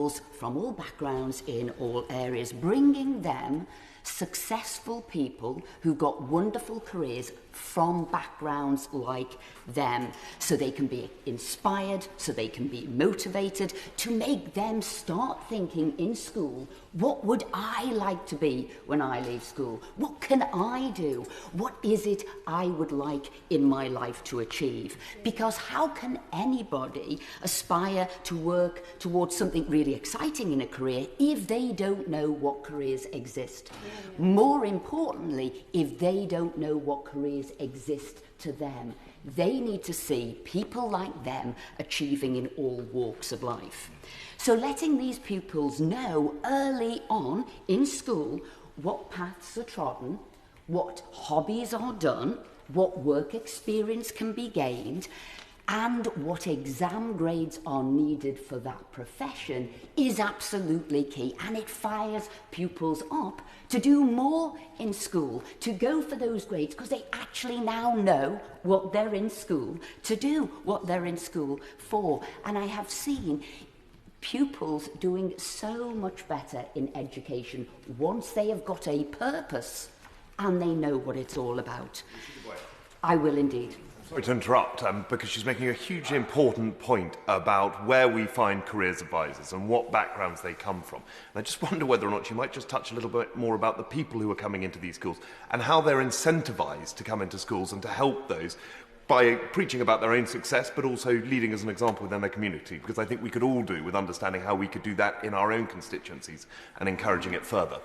from all backgrounds in all areas, bringing them successful people who got wonderful careers from backgrounds like them, so they can be inspired, so they can be motivated, to make them start thinking in school, what would I like to be when I leave school? What can I do? What is it I would like in my life to achieve? Because how can anybody aspire to work towards something really exciting in a career if they don't know what careers exist? More importantly, if they don't know what careers exist to them. They need to see people like them achieving in all walks of life. So letting these pupils know early on in school what paths are trodden, what hobbies are done, what work experience can be gained, and what exam grades are needed for that profession is absolutely key. And it fires pupils up to do more in school, to go for those grades, because they actually now know what they're in school to do, what they're in school for. And I have seen pupils doing so much better in education once they have got a purpose and they know what it's all about. I will indeed. Sorry to interrupt, because she's making a hugely important point about where we find careers advisors and what backgrounds they come from. And I just wonder whether or not you might just touch a little bit more about the people who are coming into these schools and how they're incentivised to come into schools and to help those by preaching about their own success, but also leading as an example within their community, because I think we could all do with understanding how we could do that in our own constituencies and encouraging it further.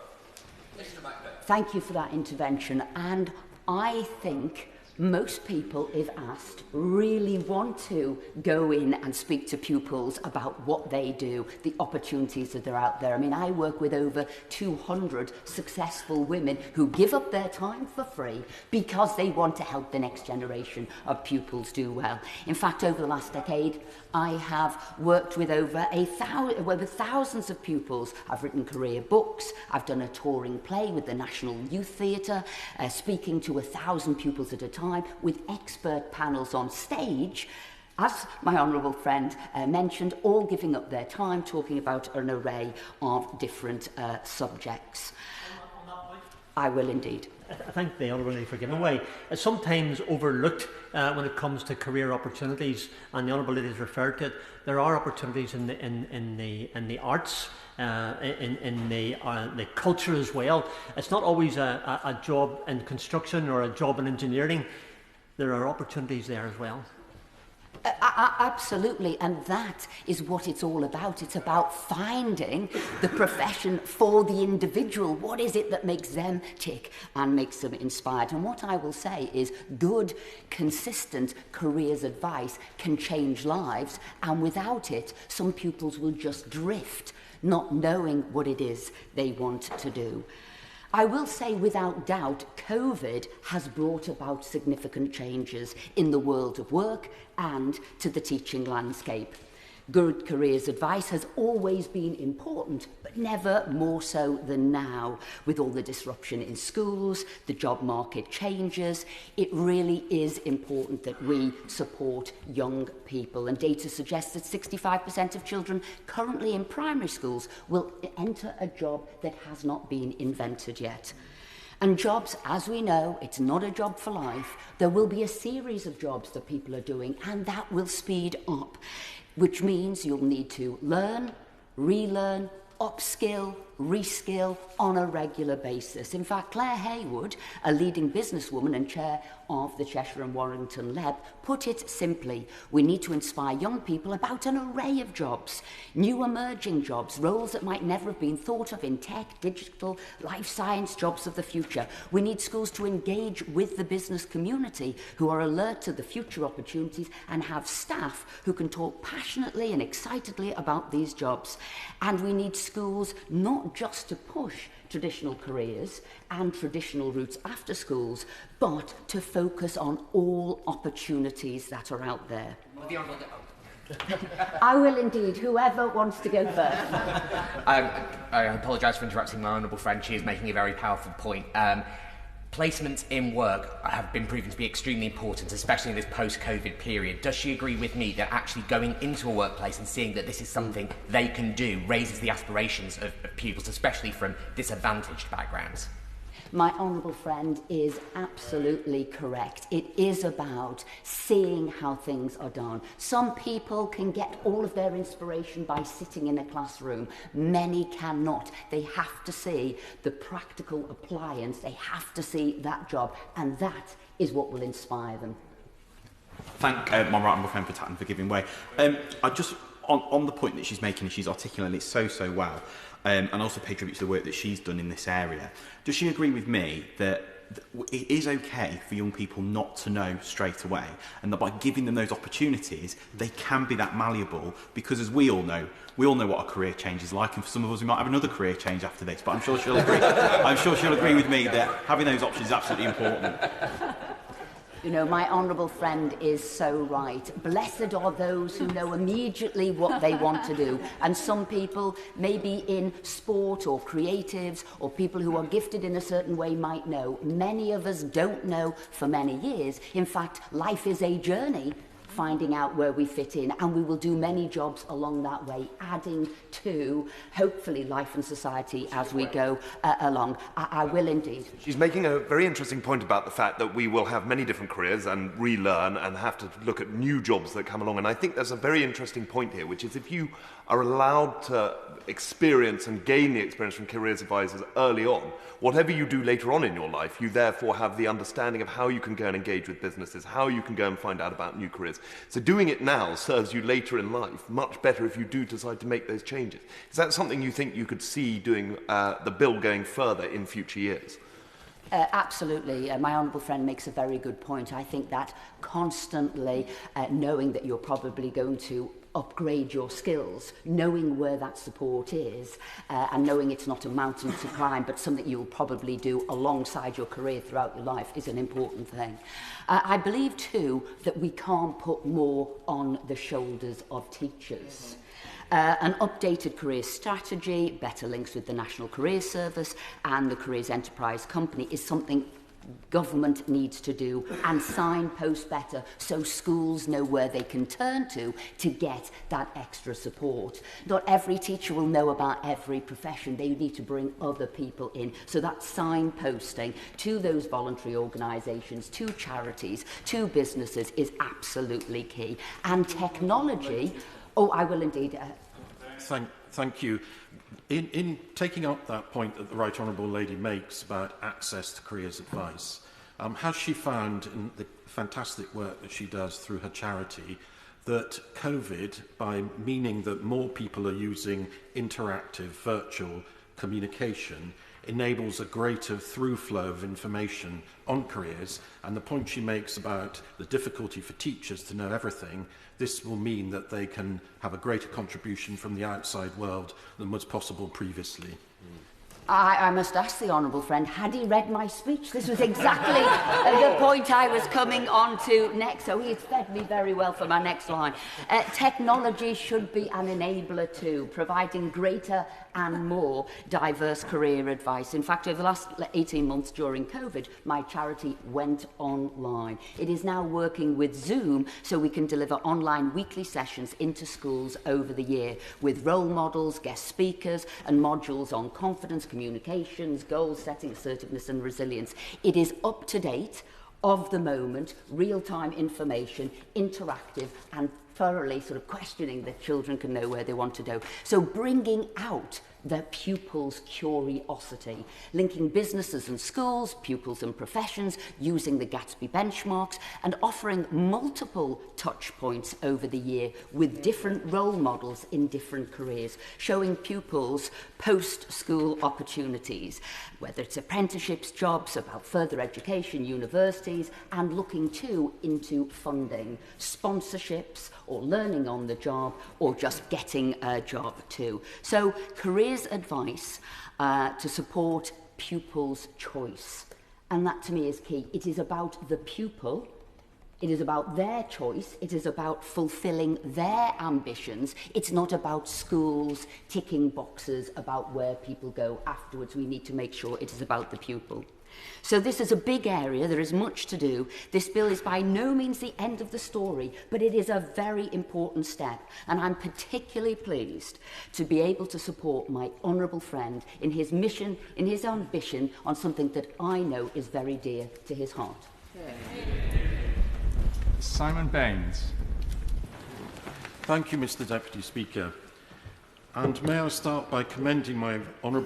Thank you for that intervention. And I think most people, if asked, really want to go in and speak to pupils about what they do, the opportunities that are out there. I mean, I work with over 200 successful women who give up their time for free because they want to help the next generation of pupils do well. In fact, over the last decade, I have worked with with thousands of pupils. I've written career books. I've done a touring play with the National Youth Theatre, speaking to 1,000 pupils at a time, with expert panels on stage, as my honourable friend mentioned, all giving up their time talking about an array of different subjects. On that point? I will indeed. I thank the Honourable Lady for giving way. It's sometimes overlooked when it comes to career opportunities, and the Honourable Lady has referred to it. There are opportunities in the arts, in the culture as well. It's not always a job in construction or a job in engineering. There are opportunities there as well. Absolutely, and that is what it's all about. It's about finding the profession for the individual. What is it that makes them tick and makes them inspired? And what I will say is good, consistent careers advice can change lives, and without it, some pupils will just drift, not knowing what it is they want to do. I will say without doubt, COVID has brought about significant changes in the world of work and to the teaching landscape. Good careers advice has always been important, but never more so than now. With all the disruption in schools, the job market changes, it really is important that we support young people. And data suggests that 65% of children currently in primary schools will enter a job that has not been invented yet. And jobs, as we know, it's not a job for life. There will be a series of jobs that people are doing, and that will speed up, which means you'll need to learn, relearn, upskill, reskill on a regular basis. In fact, Claire Haywood, a leading businesswoman and chair of the Cheshire and Warrington LEB, put it simply: we need to inspire young people about an array of jobs, new emerging jobs, roles that might never have been thought of in tech, digital, life science, jobs of the future. We need schools to engage with the business community who are alert to the future opportunities and have staff who can talk passionately and excitedly about these jobs. And we need schools not just to push traditional careers and traditional routes after schools, but to focus on all opportunities that are out there. I will indeed. Whoever wants to go first. I apologise for interrupting my honourable friend. She is making a very powerful point. Placements in work have been proven to be extremely important, especially in this post-COVID period. Does she agree with me that actually going into a workplace and seeing that this is something they can do raises the aspirations of pupils, especially from disadvantaged backgrounds? My honourable friend is absolutely correct. It is about seeing how things are done. Some people can get all of their inspiration by sitting in a classroom. Many cannot. They have to see the practical appliance. They have to see that job, and that is what will inspire them. Thank my right honourable friend for Tatton for giving way. I just, on the point that she's making, she's articulating it so well. And also pay tribute to the work that she's done in this area. Does she agree with me that it is okay for young people not to know straight away, and that by giving them those opportunities, they can be that malleable? Because as we all know what a career change is like, and for some of us, we might have another career change after this. But I'm sure she'll agree. I'm sure she'll agree with me that having those options is absolutely important. You know, my honourable friend is so right. Blessed are those who know immediately what they want to do. And some people, maybe in sport or creatives or people who are gifted in a certain way, might know. Many of us don't know for many years. In fact, life is a journey, finding out where we fit in, and we will do many jobs along that way, adding to, hopefully, life and society as we go along. I will indeed. She's making a very interesting point about the fact that we will have many different careers and relearn and have to look at new jobs that come along. And I think there's a very interesting point here, which is if you are allowed to experience and gain the experience from careers advisors early on, whatever you do later on in your life, you therefore have the understanding of how you can go and engage with businesses, how you can go and find out about new careers. So doing it now serves you later in life much better if you do decide to make those changes. Is that something you think you could see doing the bill going further in future years? Absolutely. My honourable friend makes a very good point. I think that constantly knowing that you're probably going to upgrade your skills, knowing where that support is, and knowing it's not a mountain to climb, but something you'll probably do alongside your career throughout your life is an important thing. I believe too that we can't put more on the shoulders of teachers. An updated career strategy, better links with the National Career Service and the Careers Enterprise Company is something government needs to do, and signpost better so schools know where they can turn to get that extra support. Not every teacher will know about every profession. They need to bring other people in. So that signposting to those voluntary organisations, to charities, to businesses is absolutely key. And technology, I will indeed. Thank you. In taking up that point that the Right Honourable Lady makes about access to careers advice, has she found in the fantastic work that she does through her charity that COVID, by meaning that more people are using interactive virtual communication, enables a greater through flow of information on careers? And the point she makes about the difficulty for teachers to know everything, this will mean that they can have a greater contribution from the outside world than was possible previously. I must ask the honourable friend, had he read my speech? This was exactly the point I was coming on to next, so he's fed me very well for my next line. Technology should be an enabler too, providing greater and more diverse career advice. In fact, over the last 18 months during COVID, my charity went online. It is now working with Zoom so we can deliver online weekly sessions into schools over the year with role models, guest speakers and modules on confidence, communications, goal setting, assertiveness and resilience. It is up to date, of the moment, real-time information, interactive and thoroughly sort of questioning that children can know where they want to go. So bringing out the pupils' curiosity, linking businesses and schools, pupils and professions, using the Gatsby benchmarks, and offering multiple touch points over the year with different role models in different careers, showing pupils post-school opportunities, whether it's apprenticeships, jobs, about further education, universities, and looking too into funding, sponsorships, or learning on the job, or just getting a job too. So careers advice to support pupils' choice. And that to me is key. It is about the pupil, it is about their choice, it is about fulfilling their ambitions. It's not about schools ticking boxes about where people go afterwards. We need to make sure it is about the pupil. So this is a big area, there is much to do. This bill is by no means the end of the story, but it is a very important step, and I'm particularly pleased to be able to support my honourable friend in his mission, in his ambition on something that I know is very dear to his heart. Simon Baines. Thank you, Mr Deputy Speaker. And may I start by commending my honourable